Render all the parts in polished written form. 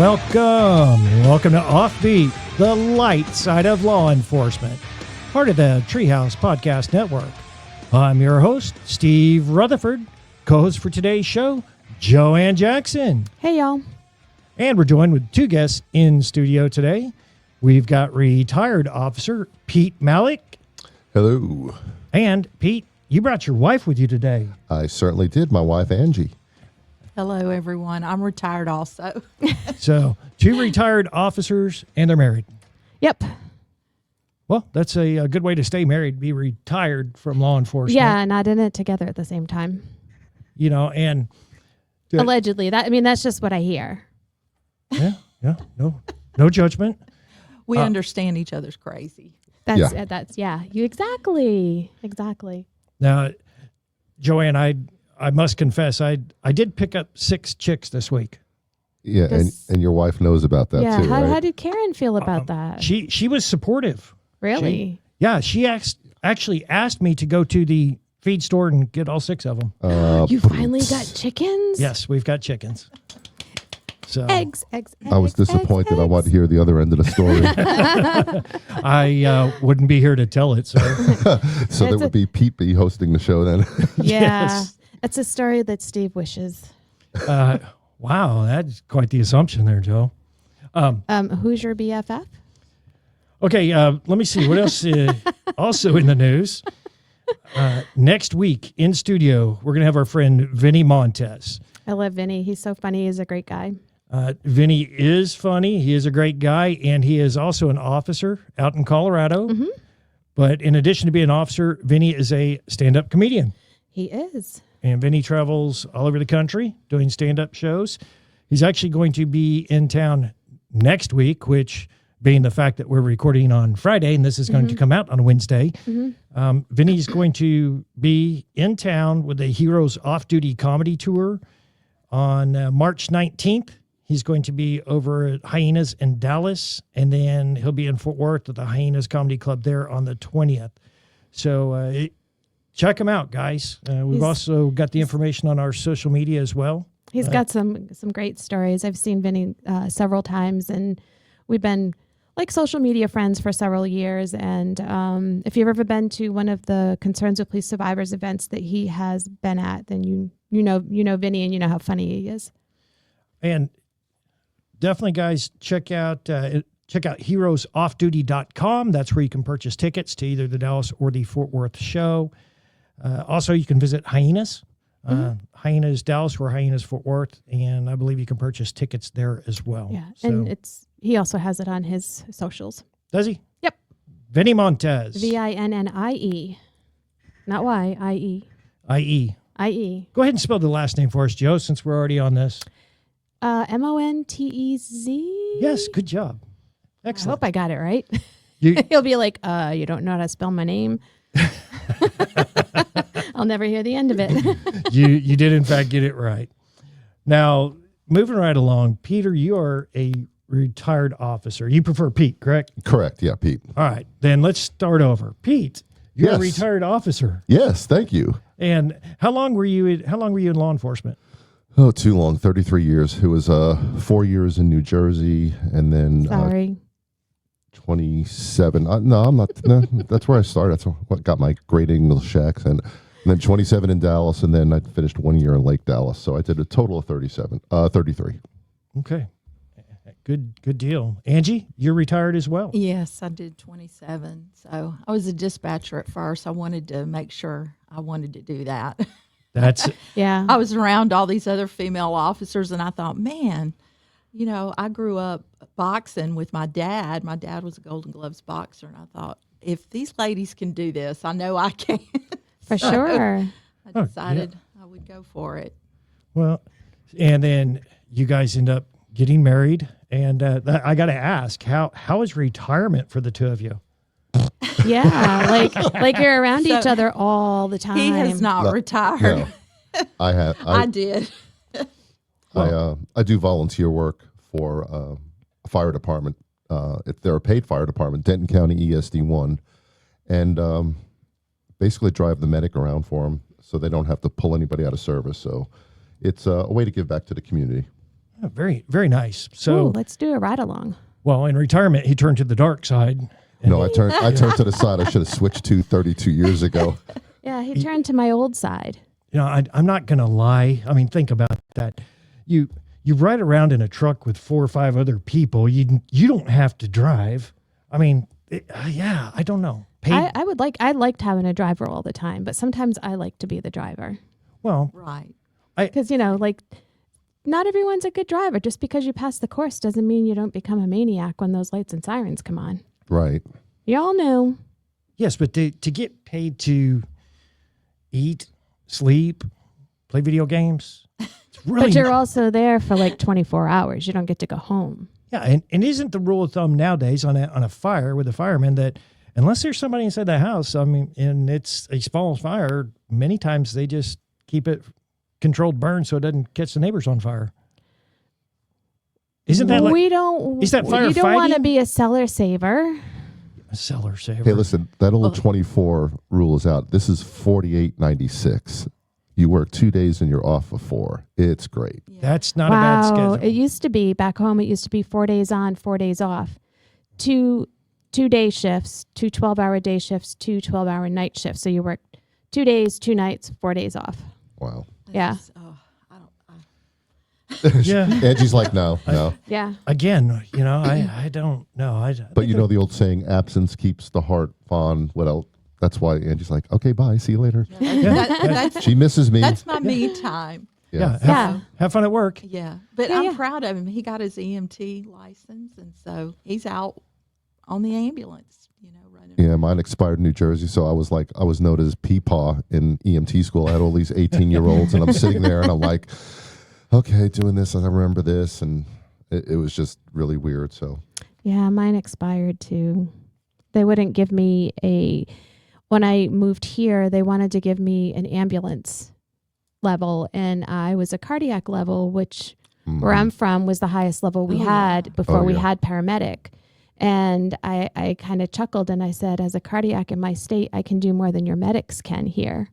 Welcome to Offbeat, the light side of law enforcement, part of the Treehouse Podcast Network. I'm your host, Steve Rutherford, co-host for today's show, Joann Jackson. Hey, y'all. And we're joined with two guests in studio today. We've got retired officer Pete Malik. Hello. And Pete, you brought your wife with you today. I certainly did. My wife, Angie. Hello, everyone. I'm retired also. So, two retired officers, and they're married. Yep. Well, that's a good way to stay married, be retired from law enforcement. Yeah, not in it together at the same time. You know, and... Allegedly. That's just what I hear. Yeah. No judgment. We understand each other's crazy. Exactly. Now, Joann, I must confess, I did pick up 6 chicks this week. Yeah, and your wife knows about that too, right? How did Karen feel about that? She was supportive. Really? She actually asked me to go to the feed store and get all 6 of them. You finally got chickens? Yes, we've got chickens. So Eggs. I was disappointed. Eggs. I wanted to hear the other end of the story. I wouldn't be here to tell it, so. So there would be Pete be hosting the show then. Yeah. Yes. It's a story that Steve wishes. Wow, that's quite the assumption there, Joe. Who's your BFF? Okay, let me see. What else also in the news? Next week in studio, we're going to have our friend Vinny Montez. I love Vinny. He's so funny. He's a great guy. Vinny is funny. He is a great guy, and he is also an officer out in Colorado. Mm-hmm. But in addition to being an officer, Vinny is a stand-up comedian. He is. And Vinny travels all over the country doing stand-up shows. He's actually going to be in town next week, which being the fact that we're recording on Friday and this is going to come out on Wednesday, Vinny's going to be in town with the Heroes Off-Duty Comedy Tour on March 19th. He's going to be over at Hyenas in Dallas, and then he'll be in Fort Worth at the Hyenas Comedy Club there on the 20th. So check him out, guys. We've also got the information on our social media as well. He's got some great stories. I've seen Vinny several times, and we've been like social media friends for several years. And if you've ever been to one of the Concerns with Police Survivors events that he has been at, then you know Vinny, and you know how funny he is. And definitely, guys, check out heroesoffduty.com. That's where you can purchase tickets to either the Dallas or the Fort Worth show. Also, you can visit Hyenas. Hyenas Dallas or Hyenas Fort Worth, and I believe you can purchase tickets there as well. Yeah, so, and he also has it on his socials. Does he? Yep. Vinny Montez. VINNIE. Not Y, I-E. I-E. I-E. Go ahead and spell the last name for us, Joe, since we're already on this. Montez. Yes, good job. Excellent. I hope I got it right. He'll be like, you don't know how to spell my name? I'll never hear the end of it. You did, in fact, get it right. Now, moving right along, Peter, you are a retired officer. You prefer Pete, correct? Correct. Yeah, Pete. All right. Then let's start over. Pete, you're a retired officer. Yes, thank you. And how long were you in law enforcement? Oh, too long. 33 years. It was 4 years in New Jersey, and then 27. No, I'm not. No, that's where I started. That's what got my great English accent. And then 27 in Dallas, and then I finished 1 year in Lake Dallas. So I did a total of 33. Okay. Good deal. Angie, you're retired as well. Yes, I did 27. So I was a dispatcher at first. I wanted to make sure I wanted to do that. That's yeah. I was around all these other female officers, and I thought, man, I grew up boxing with my dad. My dad was a Golden Gloves boxer, and I thought, if these ladies can do this, I know I can. For sure. I decided I would go for it. Well, and then you guys end up getting married, and I got to ask, how is retirement for the two of you? Yeah, like you're around each other all the time. He has not retired. No, I have. I did. I do volunteer work for a fire department. If they're a paid fire department, Denton County ESD1, and basically drive the medic around for them so they don't have to pull anybody out of service. So it's a way to give back to the community. Very, very nice. So, Ooh, let's do a ride along. well, in retirement, he turned to the dark side. No, I turned to the side I should have switched to 32 years ago. Yeah, he turned to my old side. You know, I'm not going to lie. I mean, think about that. You ride around in a truck with 4 or 5 other people. You don't have to drive. I mean, yeah, I don't know. I liked having a driver all the time, but sometimes I like to be the driver. Well, Right. Because, like, not everyone's a good driver. Just because you pass the course doesn't mean you don't become a maniac when those lights and sirens come on. Right. Y'all know. yes, but to get paid to eat, sleep, play video games, it's really But you're also there for like 24 hours. You don't get to go home. yeah. And isn't the rule of thumb nowadays on a fire with a fireman that unless there's somebody inside the house, I mean, and it's a small fire, many times they just keep it controlled burn so it doesn't catch the neighbors on fire. Isn't that like We don't. is that You don't want to firefighting? be a cellar saver. a cellar saver? Hey, listen, that old 24 rule is out. This is 48.96. You work 2 days and you're off for 4. It's great. That's not a bad Wow. schedule. It used to be back home. It used to be 4 days on, 4 days off. Two day shifts, 2 12-hour day shifts, 2 12-hour night shifts. So you work 2 days, 2 nights, 4 days off. Wow. Yeah. Yeah. Angie's like, no. Yeah. Again, I don't know. But you know the old saying, absence keeps the heart fond. Well, that's why Angie's like, okay, bye. See you later. That's She misses me. that's my me time. yeah, Yeah. have fun at work. Yeah, but Yeah, I'm yeah. proud of him. He got his EMT license, and so he's out on the ambulance. Running. Yeah, mine expired in New Jersey, so I was known as Peepaw in EMT school. I had all these 18-year-olds, and I'm sitting there, and I'm like, okay, doing this, I remember this, and it was just really weird. So Yeah, mine expired too. They wouldn't give me when I moved here, they wanted to give me an ambulance level, and I was a cardiac level, which where I'm from was the highest level we had before we yeah. had paramedic. And I kind of chuckled and I said, as a cardiac in my state, I can do more than your medics can here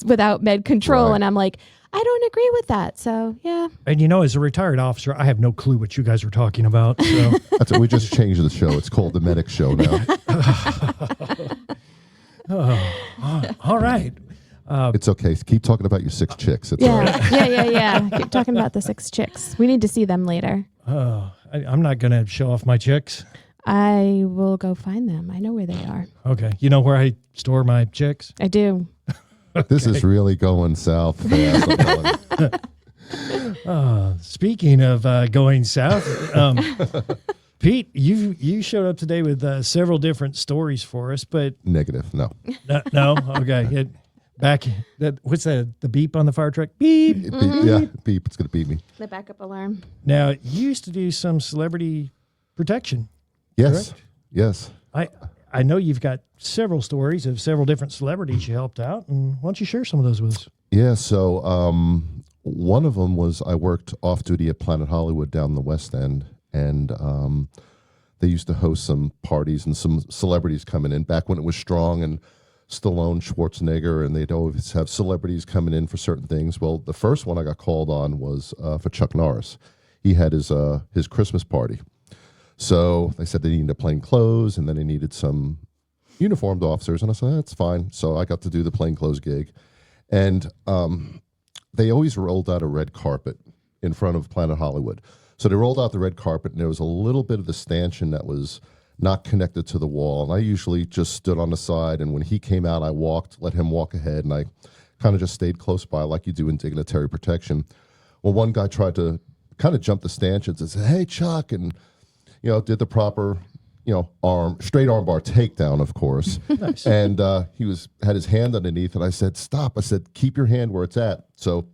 without med control. Right. And I'm like, I don't agree with that. So, yeah. And as a retired officer, I have no clue what you guys are talking about. So that's it. We just changed the show. It's called the Medic Show now. all right. It's okay. Keep talking about your 6 chicks. It's all right. Yeah. Keep talking about the 6 chicks. We need to see them later. I'm not going to show off my chicks. I will go find them. I know where they are. Okay. You know where I store my chicks? I do. This is really going south fast. I'm telling you. Speaking of going south, Pete, you showed up today with several different stories for us, but Negative. No. no, okay. What's that? The beep on the fire truck? Beep. Beep, yeah, beep. It's going to beat me. The backup alarm. Now, you used to do some celebrity protection. Yes. Correct? Yes. I know you've got several stories of several different celebrities you helped out, and why don't you share some of those with us? Yeah. So one of them was I worked off duty at Planet Hollywood down in the West End, and they used to host some parties and some celebrities coming in back when it was strong and Stallone, Schwarzenegger, and they'd always have celebrities coming in for certain things. Well, the first one I got called on was for Chuck Norris. He had his Christmas party. So they said they needed plain clothes, and then they needed some uniformed officers. And I said, that's fine. So I got to do the plain clothes gig. And they always rolled out a red carpet in front of Planet Hollywood. So they rolled out the red carpet, and there was a little bit of the stanchion that was not connected to the wall. And I usually just stood on the side, and when he came out, I let him walk ahead, and I kind of just stayed close by like you do in dignitary protection. Well, one guy tried to kind of jump the stanchions and said, hey, Chuck, and did the proper, straight arm bar takedown, of course. Nice. And he had his hand underneath, and I said, stop. I said, keep your hand where it's at. So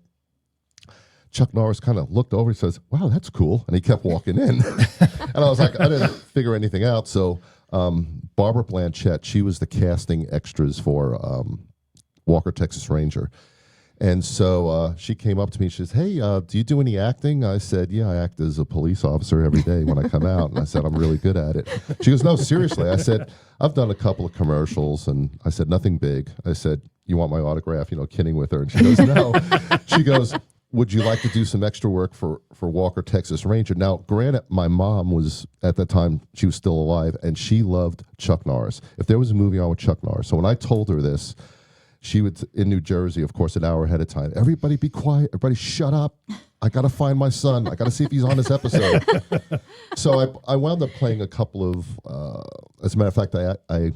Chuck Norris kind of looked over and says, wow, that's cool. And he kept walking in. And I was like, I didn't figure anything out. So Barbara Blanchett, she was the casting extras for Walker, Texas Ranger. And so she came up to me. She says, hey, do you do any acting? I said, yeah, I act as a police officer every day when I come out. And I said, I'm really good at it. She goes, no, seriously. I said, I've done a couple of commercials. And I said, nothing big. I said, you want my autograph? Kidding with her. And she goes, no. She goes, would you like to do some extra work for Walker, Texas Ranger? Now, granted, my mom was, at that time, she was still alive, and she loved Chuck Norris. If there was a movie on with Chuck Norris. So when I told her this, she would, in New Jersey, of course, an hour ahead of time, everybody be quiet, everybody shut up. I got to find my son. I got to see if he's on this episode. So I wound up playing a couple of, as a matter of fact, I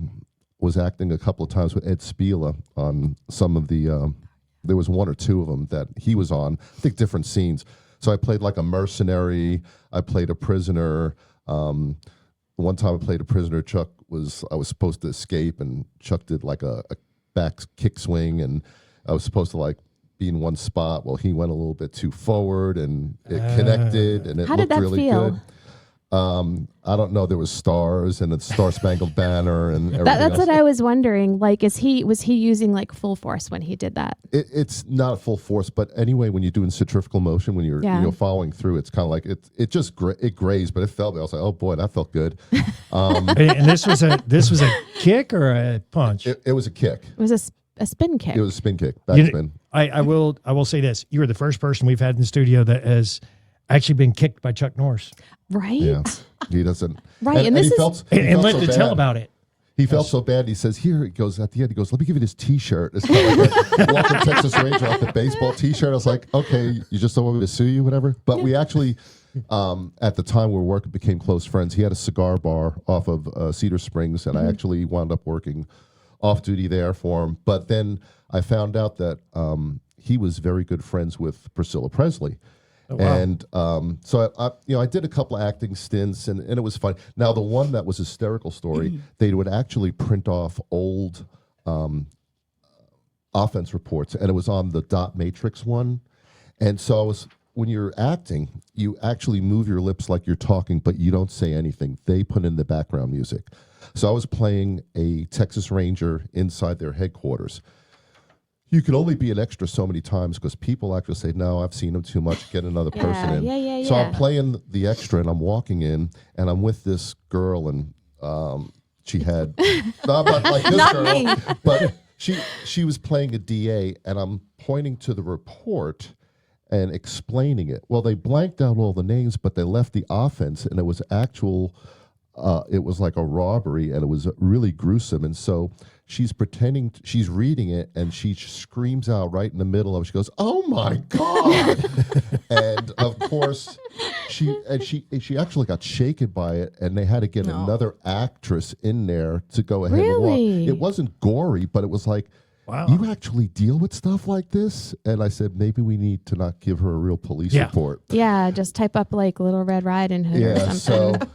was acting a couple of times with Ed Spila on some of the, there was one or two of them that he was on, I think different scenes. So I played like a mercenary. I played a prisoner. One time I played a prisoner. I was supposed to escape, and Chuck did like a back kick swing, and I was supposed to like be in one spot. Well, he went a little bit too forward, and it connected, and it How did looked that really feel? good. I don't know. There was stars and a Star Spangled Banner and everything That's else. what I was wondering. Like, was he using like full force when he did that? It's not full force, but anyway, when you're doing centrifugal motion, when you're following through, it's kind of like it just it grazed, but it felt. I was like, oh boy, that felt good. And this was a kick or a punch? It was a kick. It was a spin kick. It was a spin kick, back spin. I will say this: you are the first person we've had in the studio that has actually been kicked by Chuck Norris, right? Yeah, he doesn't. Right, and he this felt, is he and felt let so to tell bad. about it. He felt so bad. He says, "Here," he goes at the end. He goes, "Let me give you this T-shirt. It's kind of like a Walker Texas Ranger, like the baseball T-shirt." I was like, "Okay, you just don't want me to sue you, whatever." But we actually, at the time we were working, became close friends. He had a cigar bar off of Cedar Springs, and I actually wound up working off duty there for him. But then I found out that he was very good friends with Priscilla Presley. Oh, wow. And so I did a couple of acting stints, and it was fun. Now, the one that was hysterical story, they would actually print off old offense reports, and it was on the dot matrix one. And so when you're acting, you actually move your lips like you're talking, but you don't say anything. They put in the background music. So I was playing a Texas Ranger inside their headquarters. You can only be an extra so many times because people actually say, "No, I've seen him too much. Get another person in." Yeah. So I'm playing the extra, and I'm walking in, and I'm with this girl, and she had not like this Not girl, me. but she was playing a DA, and I'm pointing to the report and explaining it. Well, they blanked out all the names, but they left the offense, and it was actual. It was like a robbery, and it was really gruesome. And so she's pretending, she's reading it, and she screams out right in the middle of it. She goes, "Oh my God!" And of course, she actually got shaken by it, and they had to get another actress in there to go ahead and walk. Really? It wasn't gory, but it was like, Wow. you actually deal with stuff like this? And I said, maybe we need to not give her a real police report. Yeah, just type up like Little Red Riding Hood or Yeah, something.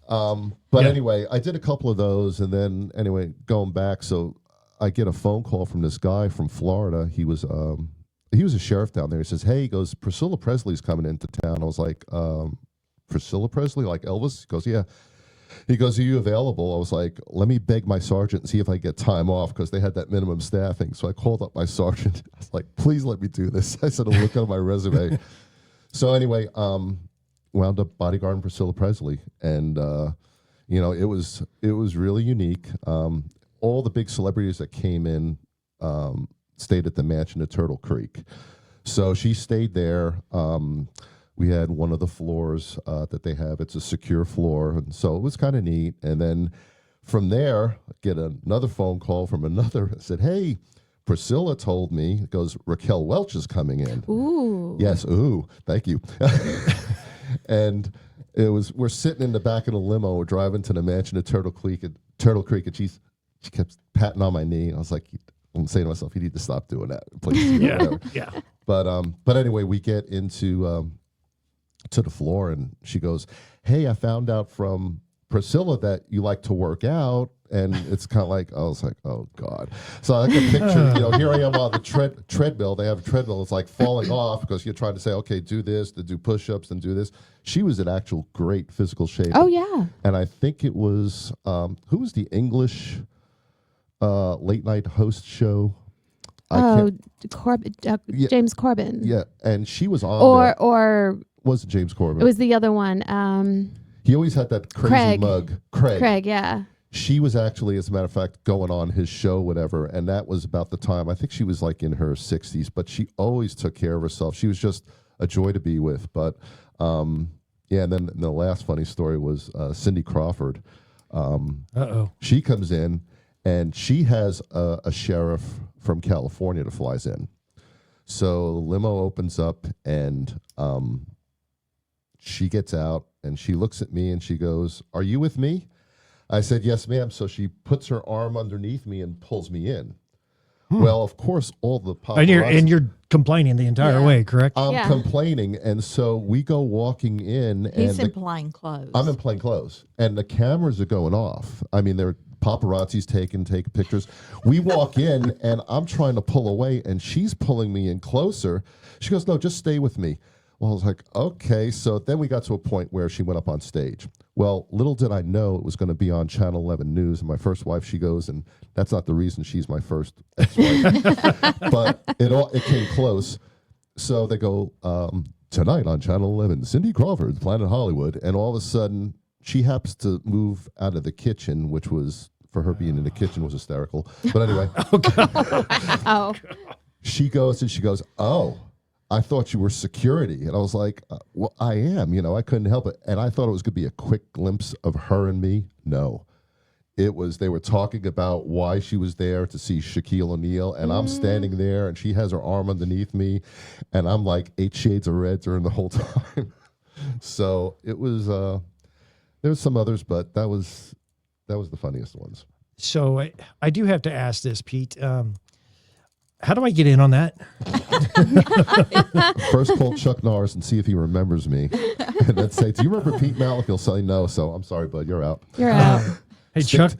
so, but anyway, I did a couple of those, and then anyway, going back, so I get a phone call from this guy from Florida. He was a sheriff down there. He says, "Hey," he goes, "Priscilla Presley's coming into town." I was like, "Priscilla Presley, like Elvis?" He goes, "Yeah." He goes, "Are you available?" I was like, "Let me beg my sergeant and see if I get time off," because they had that minimum staffing. So I called up my sergeant. I was like, "Please let me do this." I said, "I'm looking at my resume." So anyway, wound up bodyguarding Priscilla Presley, and it was really unique. All the big celebrities that came in stayed at the mansion at Turtle Creek, so she stayed there. We had one of the floors that they have. It's a secure floor, and so it was kind of neat. And then from there, get another phone call from another. Said, "Hey, Priscilla told me," it goes, "Raquel Welch is coming in." Ooh. Yes, ooh, thank you. And we're sitting in the back of the limo, we're driving to the mansion at Turtle Creek, and she kept patting on my knee. I was like, I'm saying to myself, you need to stop doing that, please. Yeah. But anyway, we get into to the floor, and she goes, "Hey, I found out from Priscilla that you like to work out." And it's kind of like, I was like, oh God. So I can picture, here I am on the treadmill. They have a treadmill. It's like falling off because you're trying to say, okay, do this, to do push-ups and do this. She was in actual great physical shape. Oh, yeah. And I think it was, who was the English late night host show? James Corbin. Yeah, and she was on there. Or Wasn't James Corbin. it was the other one. He always had that crazy Craig. mug. Craig, yeah. she was actually, as a matter of fact, going on his show, whatever, and that was about the time. I think she was like in her 60s, but she always took care of herself. She was just a joy to be with. But yeah, and then the last funny story was Cindy Crawford. She comes in, and she has a sheriff from California that flies in. So the limo opens up, and she gets out, and she looks at me, and she goes, "Are you with me?" I said, "Yes, ma'am." So she puts her arm underneath me and pulls me in. Well, of course, all the paparazzi... And you're complaining the entire way, correct? I'm complaining, and so we go walking in. He's in plain clothes. I'm in plain clothes, and the cameras are going off. I mean, they're paparazzi's taking pictures. We walk in, and I'm trying to pull away, and she's pulling me in closer. She goes, "No, just stay with me." Well, I was like, okay. So then we got to a point where she went up on stage. Well, little did I know it was going to be on Channel 11 News. And my first wife, she goes, and that's not the reason she's my first ex-wife. But it came close. So they go, tonight on Channel 11, Cindy Crawford, Planet Hollywood. And all of a sudden, she happens to move out of the kitchen, which was, for her being in the kitchen, was hysterical. But anyway. She goes and she goes, "Oh, I thought you were security." And I was like, well, I am, I couldn't help it. And I thought it was going to be a quick glimpse of her and me. No, it was, they were talking about why she was there to see Shaquille O'Neal. And I'm standing there, and she has her arm underneath me, and I'm like 8 shades of red during the whole time. So it was, there was some others, but that was the funniest ones. So I do have to ask this, Pete. How do I get in on that? First, call Chuck Norris and see if he remembers me. And then say, "Do you remember Pete Malik?" He'll say no. So I'm sorry, bud. You're out. You're out. Hey, Chuck,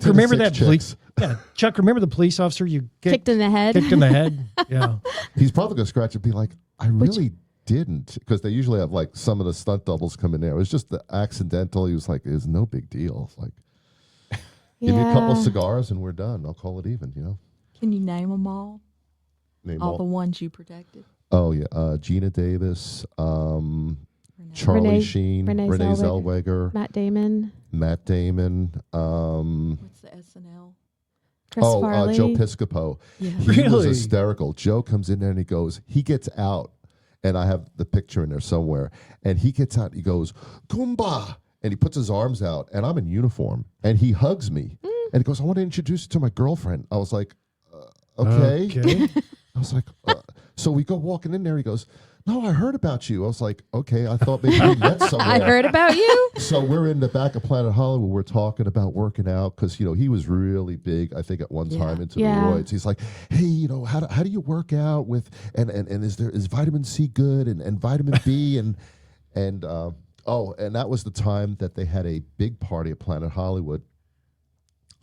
remember that police? Yeah, Chuck, remember the police officer you Kicked in the head? Kicked in the head? Yeah. He's probably going to scratch and be like, "I really didn't." Because they usually have like some of the stunt doubles come in there. It was just the accidental. He was like, "It's no big deal." It's like, give me a couple of cigars and we're done. I'll call it even, Can you name them all? Name all the ones you protected? Oh, yeah. Gina Davis, Charlie Sheen, Renee Zellweger, Matt Damon. What's the SNL? Chris Farley. Joe Piscopo. Yeah. He was hysterical. Joe comes in there and he gets out, and I have the picture in there somewhere, and he gets out and he goes, "Goomba!" And he puts his arms out, and I'm in uniform, and he hugs me, and he goes, "I want to introduce you to my girlfriend." I was like, okay. I was like, so we go walking in there. He goes, "No, I heard about you." I was like, okay, I thought maybe we met somewhere. I heard about you. So we're in the back of Planet Hollywood. We're talking about working out because, he was really big, I think, at one time into the roids. He's like, "Hey, how do you work out with, and is vitamin C good and vitamin B and that was the time that they had a big party at Planet Hollywood.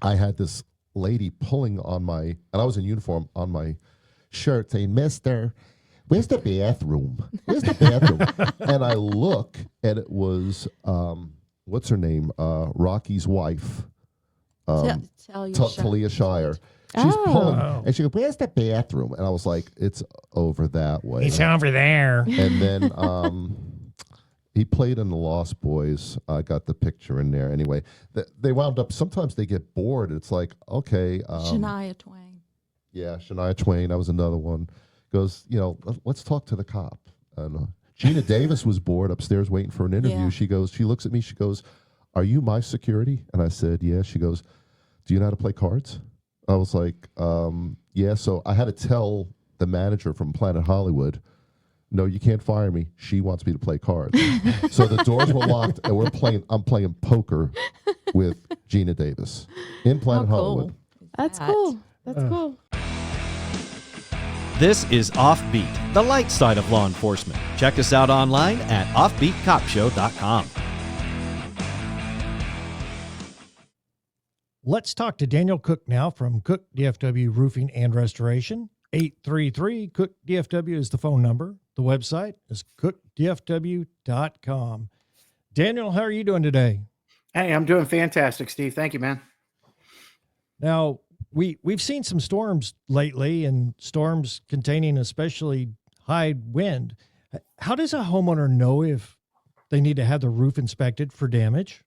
I had this lady pulling on and I was in uniform, on my shirt saying, "Mister, where's the bathroom? Where's the bathroom?" And I look, and it was, what's her name? Rocky's wife, Talia Shire. She's pulling, and she goes, "Where's the bathroom?" And I was like, "It's over that way." It's over there. And then he played in The Lost Boys. I got the picture in there. Anyway, they wound up, sometimes they get bored. It's like, okay. Shania Twain. Yeah, Shania Twain. That was another one. Goes, let's talk to the cop. And Gina Davis was bored upstairs waiting for an interview. Yeah. She looks at me. She goes, "Are you my security?" And I said, "Yeah." She goes, "Do you know how to play cards?" I was like, yeah. So I had to tell the manager from Planet Hollywood, "No, you can't fire me. She wants me to play cards." So the doors were locked, and I'm playing poker with Gina Davis in Planet Hollywood. That's cool. That's cool. This is Offbeat, the light side of law enforcement. Check us out online at offbeatcopshow.com. Let's talk to Daniel Cook now from Cook DFW Roofing and Restoration. 833 Cook DFW is the phone number. The website is cookdfw.com. Daniel, how are you doing today? Hey, I'm doing fantastic, Steve. Thank you, man. Now, we've seen some storms lately, and storms containing especially high wind. How does a homeowner know if they need to have the roof inspected for damage?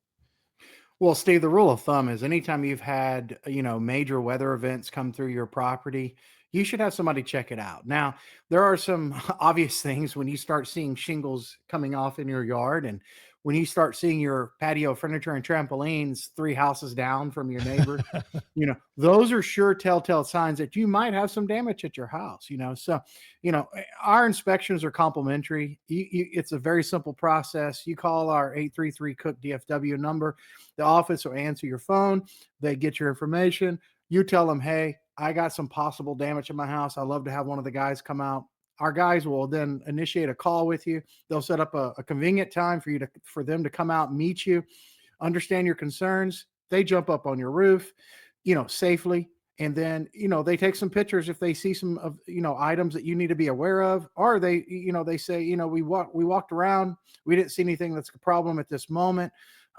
Well, Steve, the rule of thumb is anytime you've had, major weather events come through your property, you should have somebody check it out. Now, there are some obvious things when you start seeing shingles coming off in your yard and when you start seeing your patio furniture and trampolines 3 houses down from your neighbor, those are sure telltale signs that you might have some damage at your house. So, our inspections are complimentary. It's a very simple process. You call our 833 Cook DFW number. The office will answer your phone. They get your information. You tell them, hey, I got some possible damage in my house. I'd love to have one of the guys come out. Our guys will then initiate a call with you. They'll set up a convenient time for them to come out and meet you, understand your concerns. They jump up on your roof, safely. And then, they take some pictures if they see some of, items that you need to be aware of, or they say, we walked around, we didn't see anything that's a problem at this moment.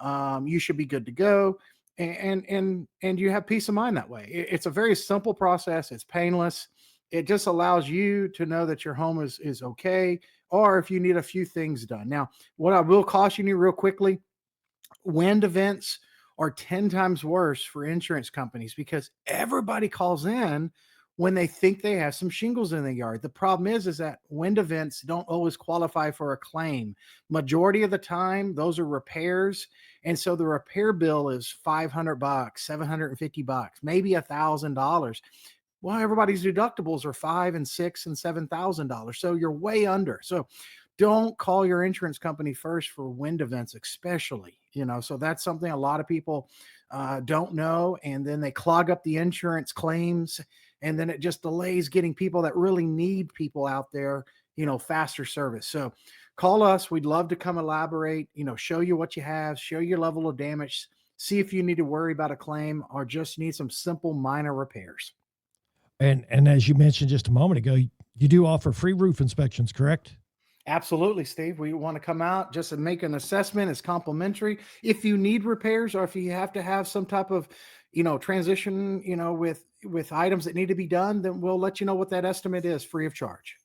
You should be good to go. And you have peace of mind that way. It's a very simple process. It's painless. It just allows you to know that your home is okay, or if you need a few things done. Now, what I will caution you real quickly, wind events are 10 times worse for insurance companies because everybody calls in when they think they have some shingles in the yard. The problem is that wind events don't always qualify for a claim. Majority of the time, those are repairs. And so the repair bill is $500, $750, maybe $1,000. Well, everybody's deductibles are $5,000 and $6,000 and $7,000. So you're way under. So don't call your insurance company first for wind events, especially, so that's something a lot of people don't know. And then they clog up the insurance claims, and then it just delays getting people that really need people out there, faster service. So call us. We'd love to come elaborate, show you what you have, show your level of damage, see if you need to worry about a claim or just need some simple minor repairs. And as you mentioned just a moment ago, you do offer free roof inspections, correct? Absolutely, Steve. We want to come out just to make an assessment. It's complimentary. If you need repairs or if you have to have some type of, transition, with items that need to be done, then we'll let you know what that estimate is free of charge.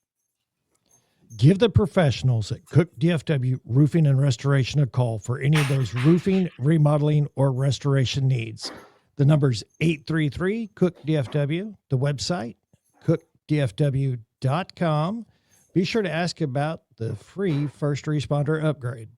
Give the professionals at Cook DFW Roofing and Restoration a call for any of those roofing, remodeling, or restoration needs. The number's 833-COOK-DFW. The website, cookdfw.com. Be sure to ask about the free first responder upgrade.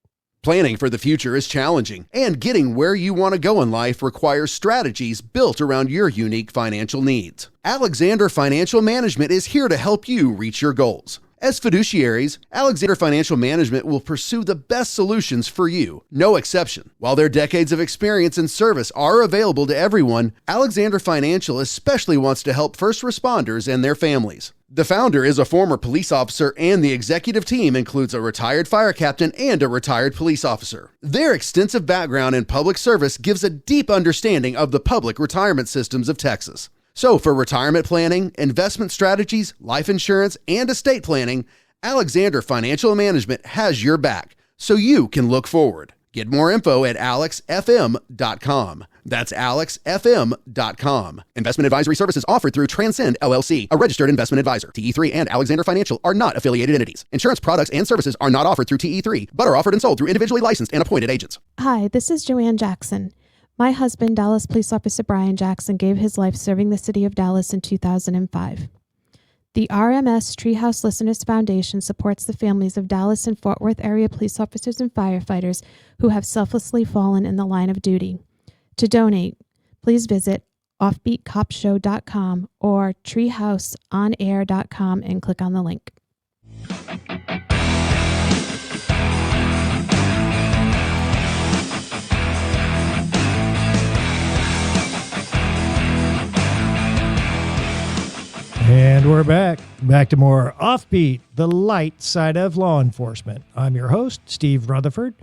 Planning for the future is challenging, and getting where you want to go in life requires strategies built around your unique financial needs. Alexander Financial Management is here to help you reach your goals. As fiduciaries, Alexander Financial Management will pursue the best solutions for you, no exception. While their decades of experience and service are available to everyone, Alexander Financial especially wants to help first responders and their families. The founder is a former police officer, and the executive team includes a retired fire captain and a retired police officer. Their extensive background in public service gives a deep understanding of the public retirement systems of Texas. So for retirement planning, investment strategies, life insurance, and estate planning, Alexander Financial Management has your back, so you can look forward. Get more info at alexfm.com. That's alexfm.com. Investment advisory services offered through Transcend LLC, a registered investment advisor. TE3 and Alexander Financial are not affiliated entities. Insurance products and services are not offered through TE3, but are offered and sold through individually licensed and appointed agents. Hi, this is Joann Jackson. My husband, Dallas Police Officer Brian Jackson, gave his life serving the city of Dallas in 2005. The RMS Treehouse Listeners Foundation supports the families of Dallas and Fort Worth area police officers and firefighters who have selflessly fallen in the line of duty. To donate, please visit offbeatcopshow.com or treehouseonair.com and click on the link. And we're back to more Offbeat, the light side of law enforcement. I'm your host, Steve Rutherford.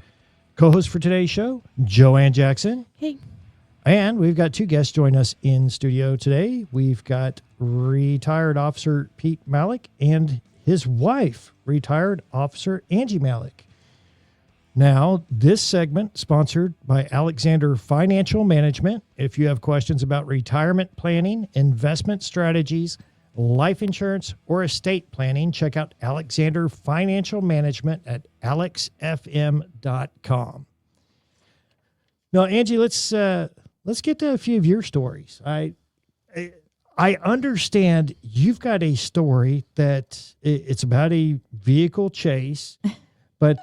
Co-host for today's show, Joann Jackson. Hey. And we've got two guests join us in studio today. We've got retired Officer Pete Malik and his wife, retired Officer Angie Malik. Now, this segment sponsored by Alexander Financial Management. If you have questions about retirement planning, investment strategies, life insurance, or estate planning, check out Alexander Financial Management at alexfm.com. No, Angie, let's get to a few of your stories. I understand you've got a story that it's about a vehicle chase, but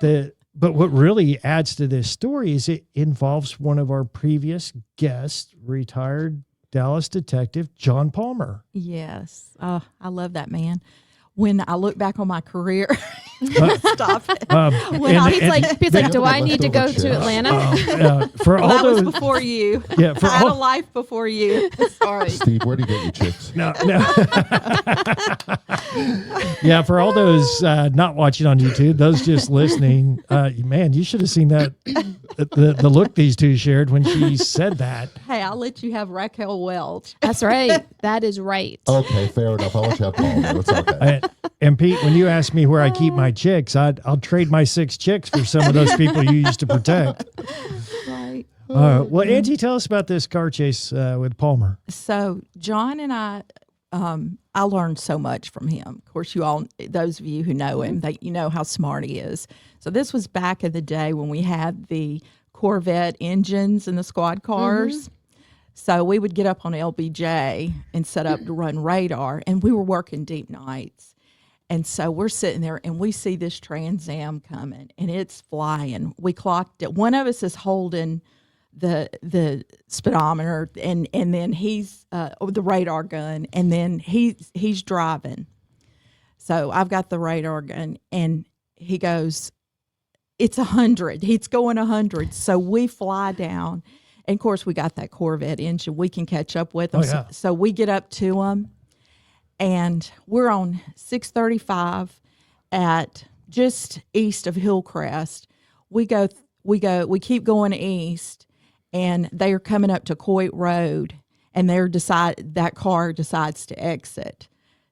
what really adds to this story is it involves one of our previous guests, retired Dallas detective John Palmer. Yes. I love that man. When I look back on my career, stop it. He's like, do I need to go to Atlanta? For all that those, was before you. Yeah, for I had all, a life before you. Sorry. Steve, where do you get your chicks? No. Yeah, for all those not watching on YouTube, those just listening, man, you should have seen that the look these two shared when she said that. Hey, I'll let you have Raquel Welch. That's right. That is right. Okay, fair enough. I'll let you have Paul. It's okay. And Pete, when you ask me where I keep my chicks, I'll trade my 6 chicks for some of those people you used to protect. Right. Well, Angie, tell us about this car chase with Palmer. So John and I learned so much from him. Of course, those of you who know him, you know how smart he is. So this was back in the day when we had the Corvette engines in the squad cars. Mm-hmm. So we would get up on LBJ and set up to run radar, and we were working deep nights. And so we're sitting there, and we see this Trans Am coming, and it's flying. We clocked it. One of us is holding the speedometer, and then he's the radar gun, and then he's driving. So I've got the radar gun, and he goes, it's 100. He's going 100. So we fly down. And, of course, we got that Corvette engine. We can catch up with them. Oh, yeah. So we get up to them, and we're on 635 at just east of Hillcrest. We keep going east, and they are coming up to Coit Road, and that car decides to exit.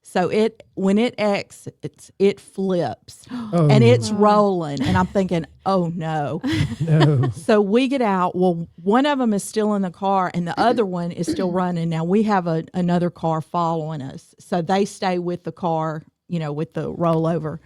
So when it exits, it flips, and it's rolling, and I'm thinking, oh no. No. So we get out. Well, one of them is still in the car, and the other one is still running. Now we have another car following us, so they stay with the car, with the rollover.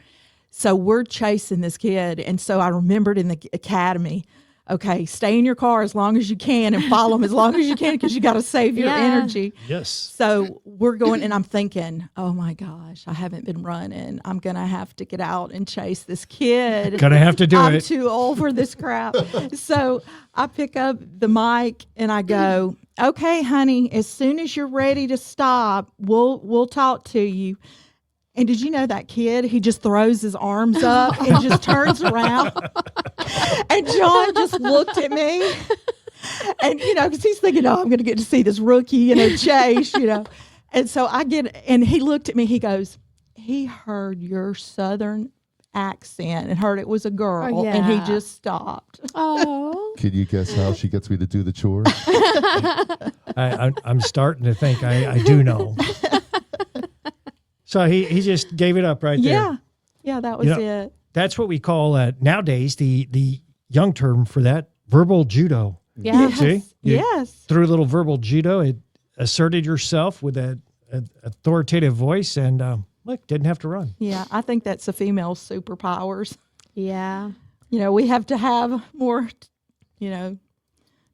So we're chasing this kid, and so I remembered in the academy, okay, stay in your car as long as you can and follow them as long as you can because you got to save your energy. Yes. So we're going, and I'm thinking, oh my gosh, I haven't been running. I'm going to have to get out and chase this kid. Gonna have to do I'm it. too old for this crap. So I pick up the mic and I go, okay, honey, as soon as you're ready to stop, we'll talk to you. And did you know that kid, he just throws his arms up and just turns around. And John just looked at me. And, because he's thinking, I'm going to get to see this rookie, chase, And so and he looked at me, he goes, he heard your Southern accent and heard it was a girl. Oh, yeah. And he just stopped. Oh. Can you guess how she gets me to do the chores? I'm starting to think I do know. So he just gave it up right there. Yeah, that was it. That's what we call nowadays the young term for that, verbal judo. Yeah. See? Yes. Through a little verbal judo, it asserted yourself with an authoritative voice, and look, didn't have to run. Yeah, I think that's a female superpowers. Yeah. We have to have more,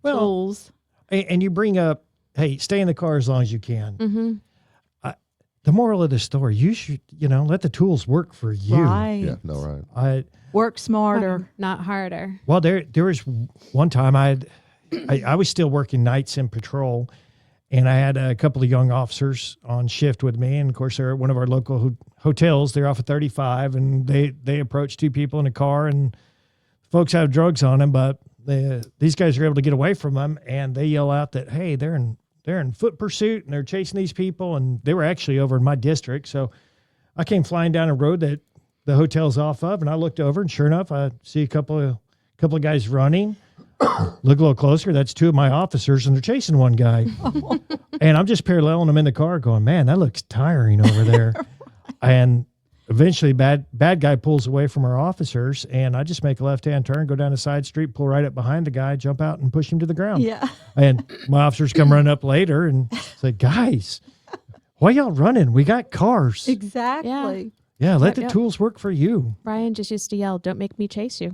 tools. And you bring up, hey, stay in the car as long as you can. Mm-hmm. The moral of the story, you should, let the tools work for you. Right. Yeah, no, right. Work smarter. Not harder. Well, there was one time I was still working nights in patrol, and I had a couple of young officers on shift with me. And of course, they're at one of our local hotels. They're off of 35, and they approached 2 people in a car, and folks have drugs on them, but these guys are able to get away from them, and they yell out that, hey, they're in foot pursuit, and they're chasing these people, and they were actually over in my district. So I came flying down a road that the hotel's off of, and I looked over, and sure enough, I see a couple of guys running. Look a little closer. That's 2 of my officers, and they're chasing one guy. And I'm just paralleling them in the car going, man, that looks tiring over there. And eventually bad guy pulls away from our officers, and I just make a left-hand turn, go down a side street, pull right up behind the guy, jump out and push him to the ground. Yeah. And my officers come running up later and say, guys, why y'all running? We got cars. Exactly. Yeah, let the Yep. tools work for you. Brian just used to yell, don't make me chase you.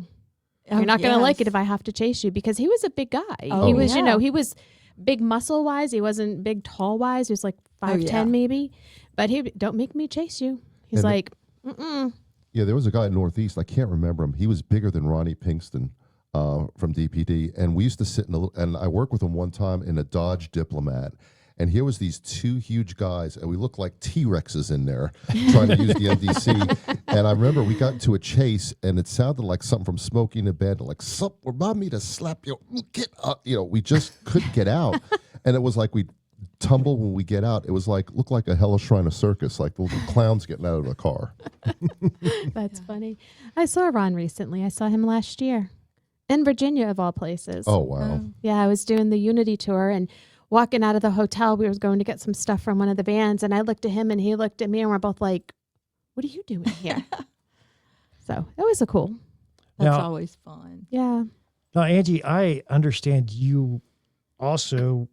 You're not going to like it yes. if I have to chase you, because he was a big guy. Oh, He was, yeah. he was big muscle wise. He wasn't big tall wise. He was like 5'10" yeah. maybe. But he don't make me chase you. He's And like, mm-mm. Yeah, there was a guy in Northeast. I can't remember him. He was bigger than Ronnie Pinkston from DPD, and we used to sit in a little. And I worked with him one time in a Dodge Diplomat, and here was these two huge guys, and we looked like T-Rexes in there trying to use the MDC. And I remember we got into a chase, and it sounded like something from Smokey and the Bandit, like "Sup, remind me to slap you, get up." We just couldn't get out, and it was like we tumble when we get out. It was like looked like a hellish shrine of circus, like the little clowns getting out of the car. That's funny. I saw Ron recently. I saw him last year in Virginia, of all places. Oh wow! Yeah, I was doing the Unity tour and walking out of the hotel. We were going to get some stuff from one of the bands, and I looked at him and he looked at me, and we're both like, "What are you doing here?" So it was a cool. That's Now- always fun. Yeah. Now, Angie, I understand you also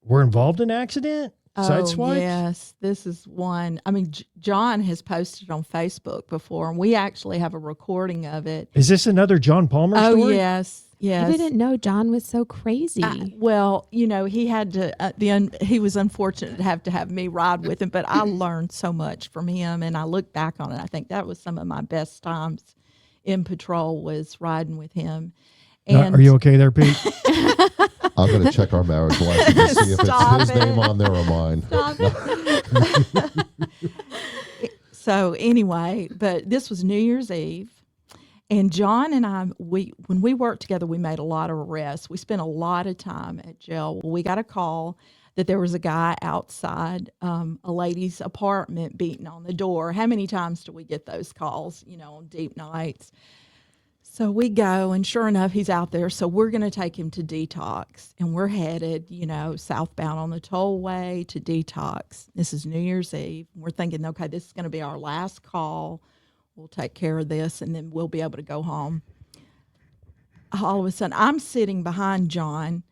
were involved in an accident, sideswiped. Yes, this is one. I mean, John has posted on Facebook before, and we actually have a recording of it. Is this another John Palmer Oh, story? yes. Yes. I didn't know John was so crazy. Well, he had to. He was unfortunate to have me ride with him, but I learned so much from him, and I look back on it. I think that was some of my best times in patrol was riding with him. And Are you okay there, Pete? I'm going to check our marriage license to see if Stop it's his it. name on there or mine. So anyway, but this was New Year's Eve, and John and I, when we worked together, we made a lot of arrests. We spent a lot of time at jail. Well, we got a call that there was a guy outside a lady's apartment beating on the door. How many times do we get those calls, on deep nights? So we go, and sure enough, he's out there. So we're going to take him to detox, and we're headed, southbound on the tollway to detox. This is New Year's Eve. We're thinking, okay, this is going to be our last call. We'll take care of this, and then we'll be able to go home. All of a sudden, I'm sitting behind John.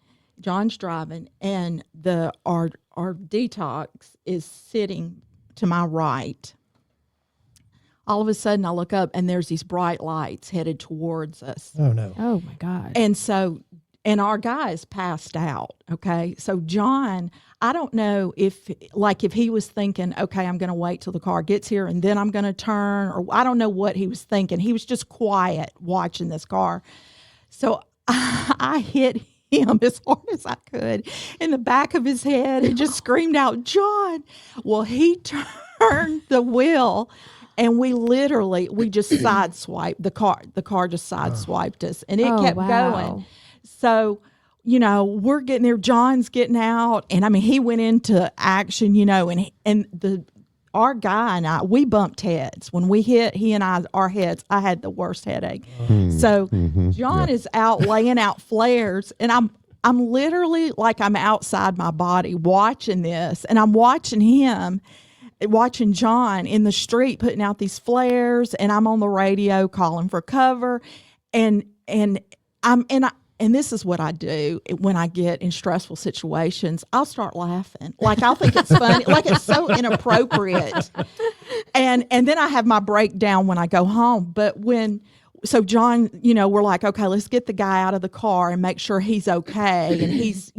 John's driving, and our detox is sitting to my right. All of a sudden, I look up, and there's these bright lights headed towards us. Oh, no. Oh my God. And our guy is passed out. Okay. So John, I don't know if he was thinking, okay, I'm going to wait till the car gets here and then I'm going to turn, or I don't know what he was thinking. He was just quiet watching this car. So I hit him as hard as I could in the back of his head and just screamed out, "John." Well, he turned the wheel, and we just sideswiped the car. The car just sideswiped us, and it kept going. So, we're getting there. John's getting out, and I mean, he went into action, and our guy and I, we bumped heads. When we hit, he and I, our heads, I had the worst headache. So John is out laying out flares, and I'm literally like I'm outside my body watching this, and I'm watching John in the street putting out these flares, and I'm on the radio calling for cover, and this is what I do when I get in stressful situations. I'll start laughing. Like, I'll think it's funny. Like, it's so inappropriate. And then I have my breakdown when I go home. But so John, we're like, okay, let's get the guy out of the car and make sure he's okay. And he's,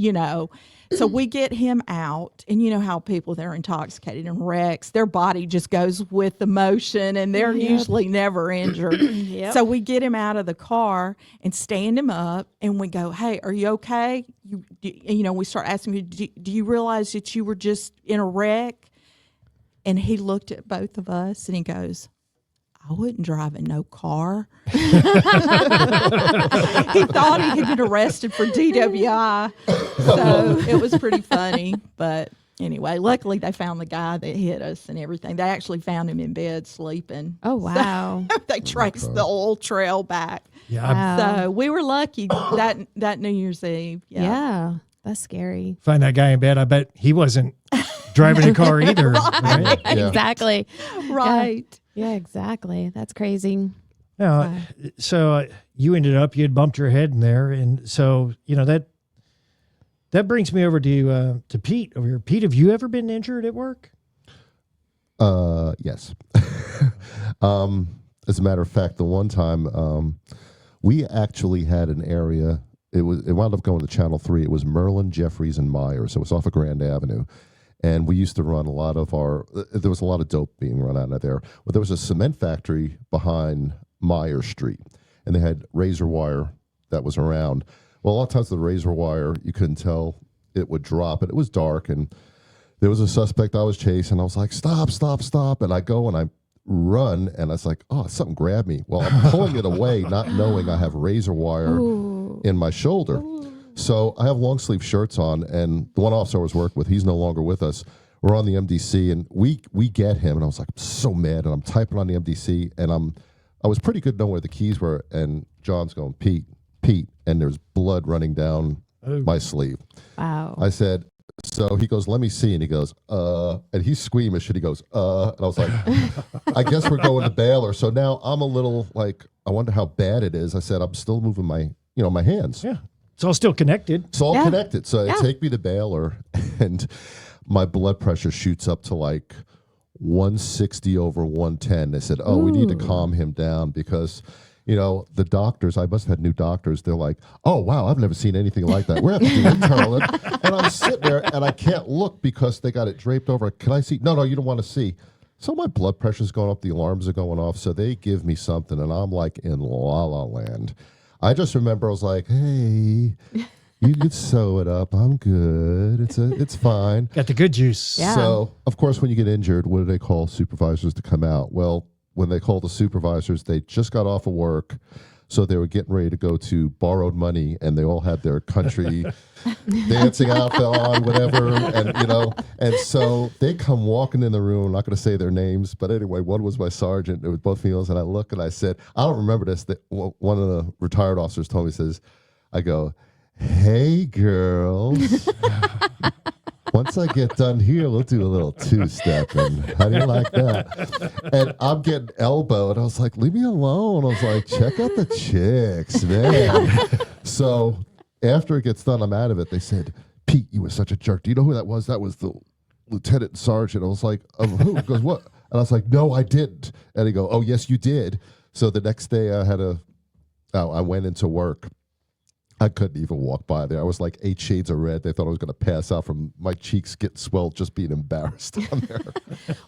so we get him out, and how people, they're intoxicated and wrecks, their body just goes with the motion, and they're usually never injured. So we get him out of the car and stand him up, and we go, "Hey, are you okay?" We start asking him, do you realize that you were just in a wreck? And he looked at both of us, and he goes, "I wouldn't drive in no car." He thought he could get arrested for DWI. So it was pretty funny. But anyway, luckily they found the guy that hit us and everything. They actually found him in bed sleeping. Oh, wow. So they traced the old trail back. Yeah, Wow. So we were lucky that New Year's Eve. Yeah. That's scary. find that guy in bed. I bet he wasn't driving a car either. Right? Yeah. Exactly. Right. Yeah, exactly. That's crazy. Now, so you ended up, you had bumped your head in there. And so, that brings me over to Pete over here. Pete, have you ever been injured at work? Yes. As a matter of fact, the one time We actually had an area. It wound up going to Channel 3. It was Merlin, Jeffries, and Myers. So it was off of Grand Avenue. And we used to run a lot of there was a lot of dope being run out of there. Well, there was a cement factory behind Myers Street, and they had razor wire that was around. Well, a lot of times the razor wire, you couldn't tell it would drop, and it was dark, and there was a suspect I was chasing. I was like, stop, stop, stop. And I go and I run, and I was like, oh, something grabbed me. Well, I'm pulling it away, not knowing I have razor wire in my shoulder. So I have long sleeve shirts on, and the one officer I was working with, he's no longer with us. We're on the MDC, and we get him, and I was like, I'm so mad, and I'm typing on the MDC, and I was pretty good knowing where the keys were, and John's going, Pete, and there's blood running down my sleeve. Wow. I said, so he goes, let me see, and he goes, and he's squeamish, and he goes, and I was like, I guess we're going to Baylor. So now I'm a little like, I wonder how bad it is. I said, I'm still moving my hands. Yeah. It's all still connected. It's all connected. So they take me to Baylor, and my blood pressure shoots up to like 160 over 110. They said, we need to calm him down because, the doctors, I must have had new doctors. They're like, oh, wow, I've never seen anything like that. We're having to do internal. And I'm sitting there, and I can't look because they got it draped over. Can I see? No, you don't want to see. So my blood pressure's going up. The alarms are going off. So they give me something, and I'm like in la la land. I just remember I was like, hey, you could sew it up. I'm good. It's fine. Got the good juice. Yeah. So, of course, when you get injured, what do they call supervisors to come out? Well, when they called the supervisors, they just got off of work, so they were getting ready to go to Borrowed Money, and they all had their country dancing outfit on, whatever, and so they come walking in the room. I'm not going to say their names, but anyway, one was my sergeant. It was both females, and I look and I said, I don't remember this. One of the retired officers told me, says, I go, hey, girls. Once I get done here, we'll do a little two-step. And how do you like that? And I'm getting elbowed. I was like, leave me alone. I was like, check out the chicks, man. So after it gets done, I'm out of it. They said, Pete, you were such a jerk. Do you know who that was? That was the lieutenant sergeant. I was like, who? He goes, what? And I was like, no, I didn't. And he go, oh, yes, you did. So the next day I went into work. I couldn't even walk by there. I was like 8 shades of red. They thought I was going to pass out from my cheeks getting swelled just being embarrassed on there.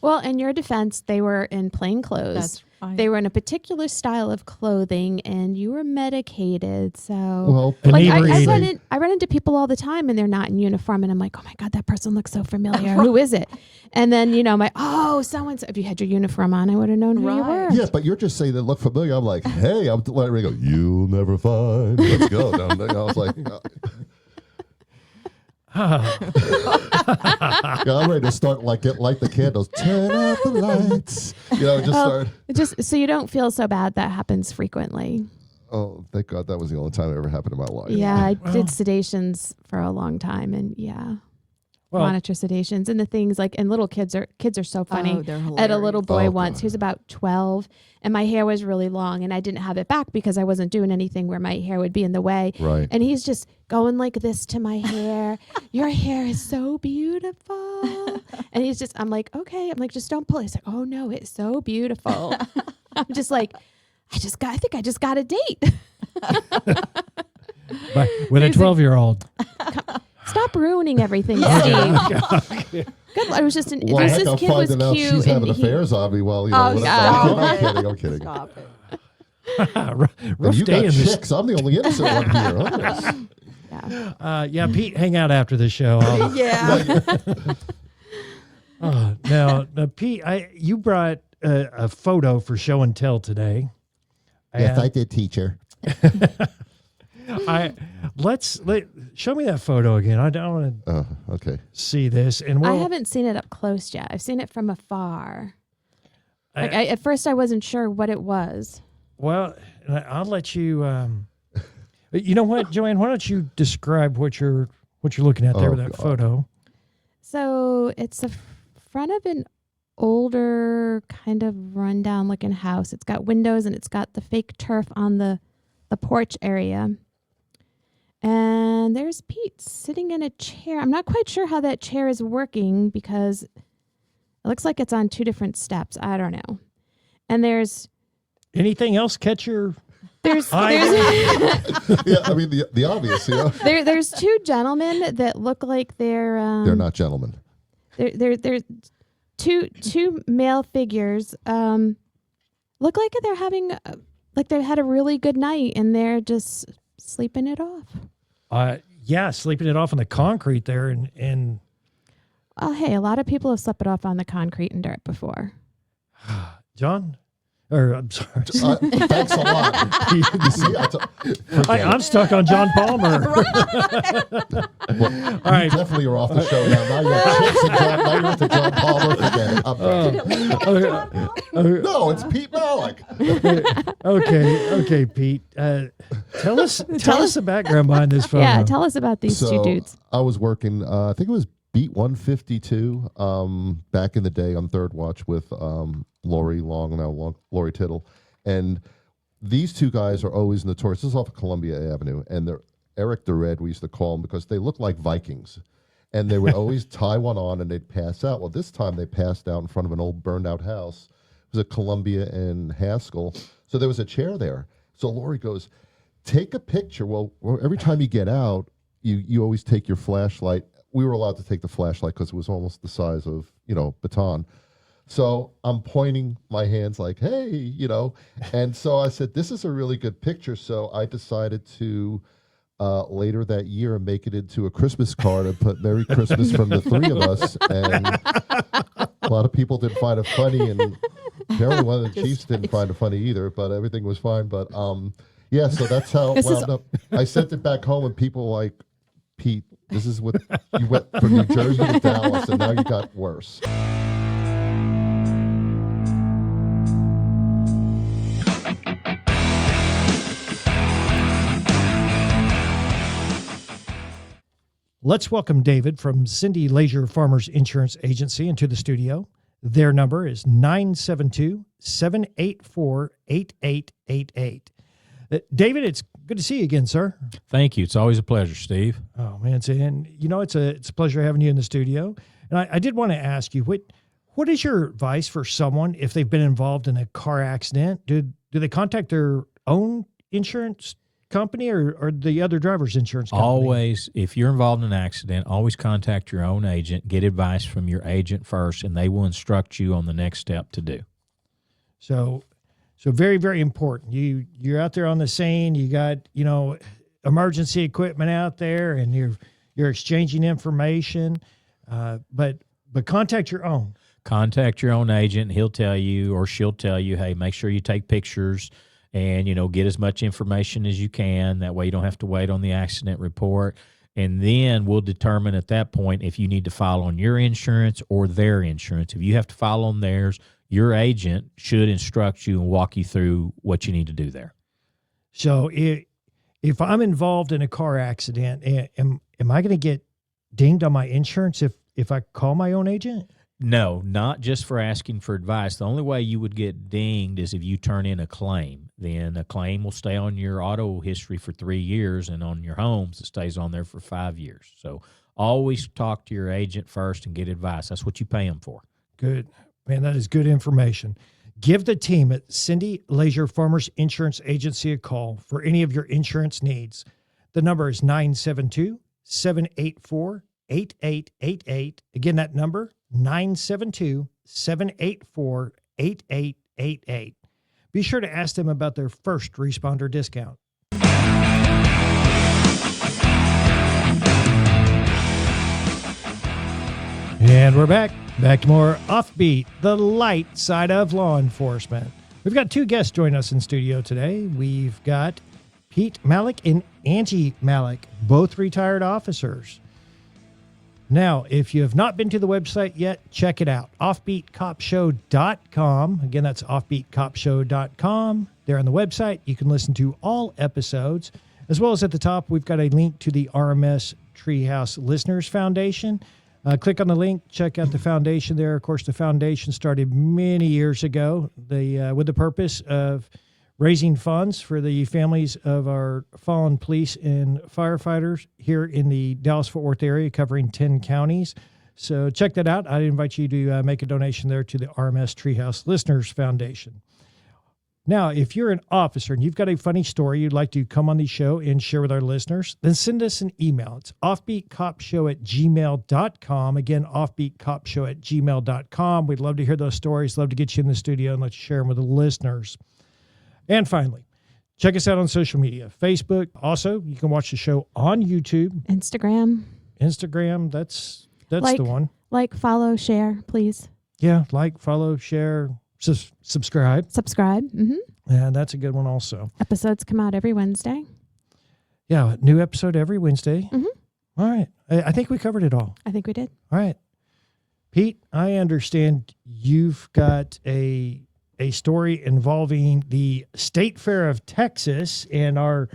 Well, in your defense, they were in plain clothes. That's right. They were in a particular style of clothing, and you were medicated. So, Well, like I inebriated. run into people all the time, and they're not in uniform, and I'm like, oh my God, that person looks so familiar. Who is it? And then I'm like, oh, so-and-so. If you had your uniform on, I would have known who you were. yeah, but you're just saying they look familiar. I'm like, hey, I'm letting go. You'll never find. Let's go down there. I was like, I'm ready to start light the candles, turn out the lights. Start. Just so you don't feel so bad. That happens frequently. Oh, thank God that was the only time it ever happened in my life. Yeah, I did sedations for a long time, and monitor sedations and the things like. And little kids are so funny. Oh, they're hilarious. I had a little boy Oh, once. God. He was about 12, and my hair was really long, and I didn't have it back because I wasn't doing anything where my hair would be in the way. Right. And he's just going like this to my hair. Your hair is so beautiful. And I'm like, okay. I'm like, just don't pull it. He's like, oh no, it's so beautiful. I'm just like, I think I just got a date. With a 12-year-old. Stop ruining everything, Steve. Good. I was just this kid was out cute. she's having and affairs on me while I'm kidding. Stop it. Rough And you day got in this. chicks. I'm the only innocent one here. Look at this. Pete, hang out after the show. Yeah. Now, Pete, you brought a photo for show and tell today. Yes, I did, teacher. Show me that photo again. I don't want to Okay. see this. And I haven't seen it up close yet. I've seen it from afar. At first, I wasn't sure what it was. Well, I'll let you. You know what, Joann? Why don't you describe what you're looking at there with that God. photo? So it's the front of an older, kind of rundown looking house. It's got windows and it's got the fake turf on the porch area. And there's Pete sitting in a chair. I'm not quite sure how that chair is working because it looks like it's on 2 different steps. I don't know. And there's Anything else catch your There's Yeah, I mean the obvious. You know, there's two gentlemen that look like they're not gentlemen. they're two male figures look like they're having like they had a really good night and they're just sleeping it off. Yeah, sleeping it off on the concrete there, and Oh, hey, a lot of people have slept it off on the concrete and dirt before. John. Or I'm sorry. Thanks a lot. You see, I'm stuck on John Palmer. well, All right. Definitely are off the show now. Now you're with the John Palmer. Forget it. No, it's Pete Malik. Okay, Pete. Tell us the background behind this photo. Yeah, tell us about these two dudes. I was working. I think it was Beat 152 back in the day on Third Watch with Lori Lori Tittle, and these two guys are always notorious. This is off of Columbia Avenue, and they're Eric the Red, we used to call them, because they look like Vikings, and they would always tie one on and they'd pass out. Well, this time they passed out in front of an old burned out house. It was at Columbia and Haskell, so there was a chair there. So Lori goes, "Take a picture." Well, every time you get out, you always take your flashlight. We were allowed to take the flashlight because it was almost the size of, baton. So I'm pointing my hands like, hey, and so I said, this is a really good picture. So I decided to later that year make it into a Christmas card and put Merry Christmas from the three of us. And a lot of people didn't find it funny. And apparently one of the Chiefs didn't find it funny either, but everything was fine. But yeah, so that's how it wound up. I sent it back home and people were like, Pete, this is what you went from New Jersey to Dallas, and now you got worse. Let's welcome David from Cindy Leisure Farmers Insurance Agency into the studio. Their number is 972-784-8888. David, it's good to see you again, sir. Thank you. It's always a pleasure, Steve. Oh, man. It's a pleasure having you in the studio. And I did want to ask you, what is your advice for someone if they've been involved in a car accident? Do they contact their own insurance company or the other driver's insurance company? Always, if you're involved in an accident, always contact your own agent. Get advice from your agent first, and they will instruct you on the next step to do. So very, very important. You're out there on the scene. You got emergency equipment out there, and you're exchanging information. But contact your own. Contact your own agent. He'll tell you or she'll tell you, hey, make sure you take pictures and get as much information as you can. That way, you don't have to wait on the accident report. And then we'll determine at that point if you need to file on your insurance or their insurance. If you have to file on theirs, your agent should instruct you and walk you through what you need to do there. So if I'm involved in a car accident, am I going to get dinged on my insurance if I call my own agent? No, not just for asking for advice. The only way you would get dinged is if you turn in a claim. Then a claim will stay on your auto history for 3 years, and on your homes, it stays on there for 5 years. So always talk to your agent first and get advice. That's what you pay them for. Good. Man, that is good information. Give the team at Cindy Leisure Farmers Insurance Agency a call for any of your insurance needs. The number is 972-784-8888. Again, that number, 972-784-8888. Be sure to ask them about their first responder discount. And we're back to more Offbeat, the light side of law enforcement. We've got two guests joining us in studio today. We've got Pete Malik and Angie Malik, both retired officers. Now, if you have not been to the website yet, check it out, offbeatcopshow.com. Again, that's offbeatcopshow.com. There on the website, you can listen to all episodes, as well as at the top, we've got a link to the RMS Treehouse Listeners Foundation. Click on the link, check out the foundation there. Of course, the foundation started many years ago with the purpose of raising funds for the families of our fallen police and firefighters here in the Dallas-Fort Worth area, covering 10 counties. So check that out. I invite you to make a donation there to the RMS Treehouse Listeners Foundation. Now, if you're an officer and you've got a funny story you'd like to come on the show and share with our listeners, then send us an email. It's offbeatcopshow@gmail.com. Again, offbeatcopshow@gmail.com. We'd love to hear those stories, love to get you in the studio and let you share them with the listeners. And finally, check us out on social media, Facebook. Also, you can watch the show on YouTube. Instagram, that's the one. Like, follow, share, please. Yeah, like, follow, share, subscribe. Subscribe. Mm-hmm. Yeah, that's a good one also. Episodes come out every Wednesday. Yeah, new episode every Wednesday. Mm-hmm. All right. I think we covered it all. I think we did. All right. Pete, I understand you've got a story involving the State Fair of Texas and our,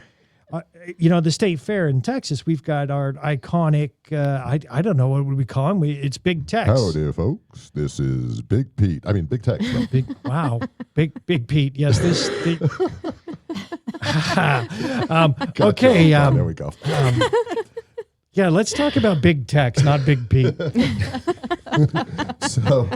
the State Fair in Texas. We've got our iconic, I don't know, what would we call him? It's Big Tex. Howdy, folks. This is Big Pete. I mean, Big Tex. No. Big Pete. Yes, okay. There we go. Yeah, let's talk about Big Tex, not Big Pete. So,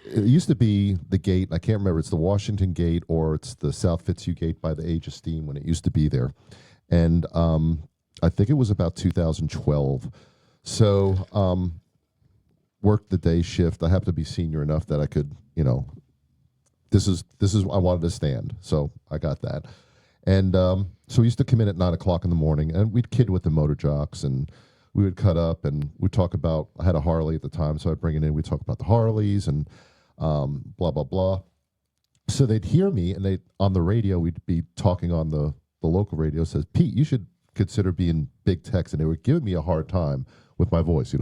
it used to be the gate. I can't remember. It's the Washington Gate or it's the South Fitzhugh Gate by the Age of Steam when it used to be there. And I think it was about 2012. So worked the day shift. I happened to be senior enough that I could, this is I wanted to stand. So I got that. And so we used to come in at 9 o'clock in the morning and we'd kid with the motor jocks and we would cut up and we'd talk about, I had a Harley at the time, so I'd bring it in. We'd talk about the Harleys and blah, blah, blah. So they'd hear me and on the radio, we'd be talking on the local radio, says, Pete, you should consider being Big Tex. And they were giving me a hard time with my voice,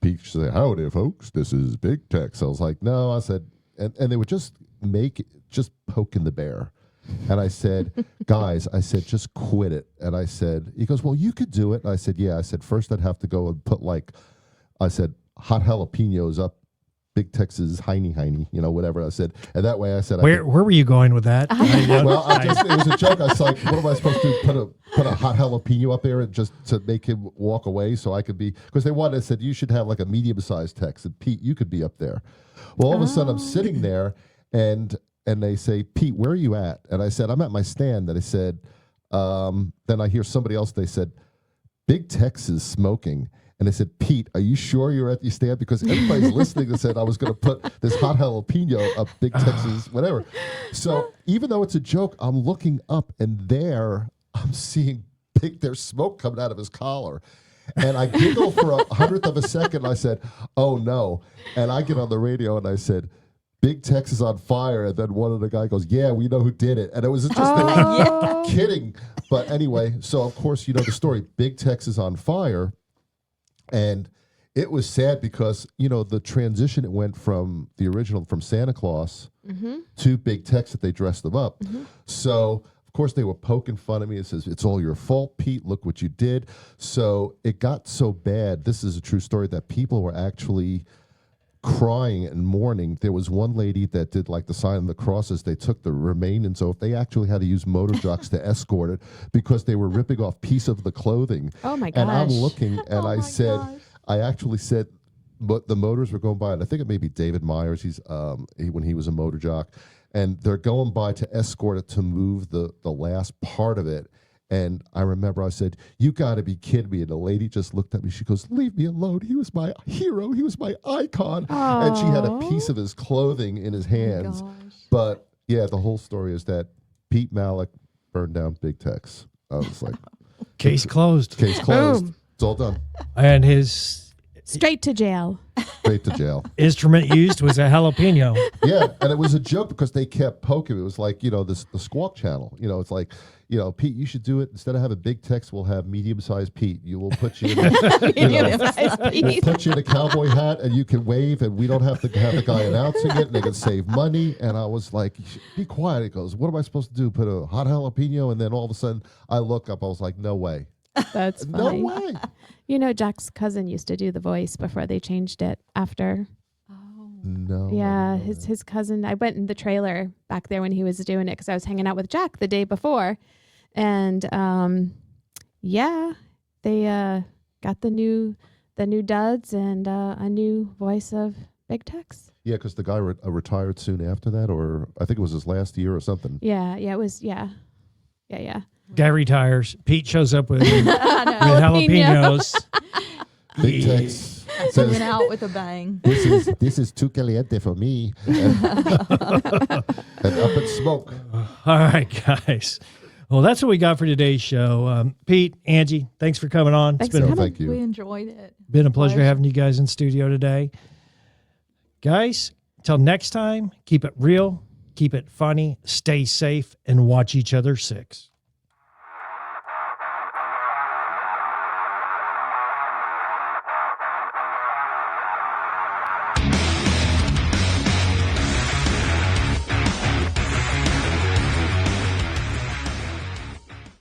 Pete should say, howdy, folks, this is Big Tex. I was like, no, I said, and they would just poking the bear. And I said, guys, just quit it. And I said, he goes, well, you could do it. And I said, yeah. I said, first I'd have to go and put hot jalapenos up Big Texas hiney, whatever I said. And that way I said, where were you going with that? Well, it was a joke. I was like, what am I supposed to do? Put a hot jalapeno up there and just to make him walk away so I could be, because I said, you should have like a medium-sized Tex. And Pete, you could be up there. Well, all of a sudden I'm sitting there and they say, Pete, where are you at? And I said, I'm at my stand. And I said, then I hear somebody else, they said, Big Tex is smoking. And I said, Pete, are you sure you're at your stand? Because everybody's listening and said I was going to put this hot jalapeno up Big Tex's, whatever. So even though it's a joke, I'm looking up and there I'm seeing there's smoke coming out of his collar. And I giggle for 100th of a second. And I said, oh, no. And I get on the radio and I said, Big Tex is on fire. And then one of the guys goes, yeah, we know who did it. And it was just kidding. But anyway, so of course, the story. Big Tex is on fire. And it was sad because, the transition, it went from the original, from Santa Claus to Big Tex that they dressed them up. So, of course, they were poking fun at me. It says, it's all your fault, Pete. Look what you did. So it got so bad. This is a true story that people were actually crying and mourning. There was one lady that did like the sign of the crosses. They took the remains, so if they actually had to use motor jocks to escort it because they were ripping off piece of the clothing. Oh my gosh. And I'm looking and I actually said, but the motors were going by, and I think it may be David Myers. He's when he was a motor jock, and they're going by to escort it to move the last part of it. And I remember I said, you got to be kidding me. And the lady just looked at me. She goes, leave me alone. He was my hero. He was my icon. Aww. And she had a piece of his clothing in his hands. But yeah, the whole story is that Pete Malik burned down Big Tex. I was like, case closed. Case closed. Boom. It's all done. And his Straight to jail. Straight to jail. Instrument used was a jalapeno. Yeah, and it was a joke because they kept poking. It was like, the Squawk Channel. It's like, Pete, you should do it. Instead of having Big Tex, we'll have medium-sized Pete. We'll put you in we'll put you in a cowboy hat, and you can wave, and we don't have to have the guy announcing it, and they can save money. And I was like, be quiet. He goes, what am I supposed to do? Put a hot jalapeno? And then all of a sudden, I look up. I was like, no way. That's funny. No way. Jack's cousin used to do the voice before they changed it after. No. Yeah, his cousin. I went in the trailer back there when he was doing it because I was hanging out with Jack the day before, and they got the new duds and a new voice of Big Tex. Yeah, because the guy retired soon after that, or I think it was his last year or something. Yeah, it was. Yeah. Guy retires. Pete shows up with, with Jalapeno. jalapenos. Big Tex Coming says, out with a bang. this is too caliente for me. And up in smoke. All right, guys. Well, that's what we got for today's show. Pete, Angie, thanks for coming on. Thanks It's for been, coming. Thank you. We enjoyed it. been a pleasure having you guys in studio today. Guys, till next time, keep it real, keep it funny, stay safe, and watch each other 6.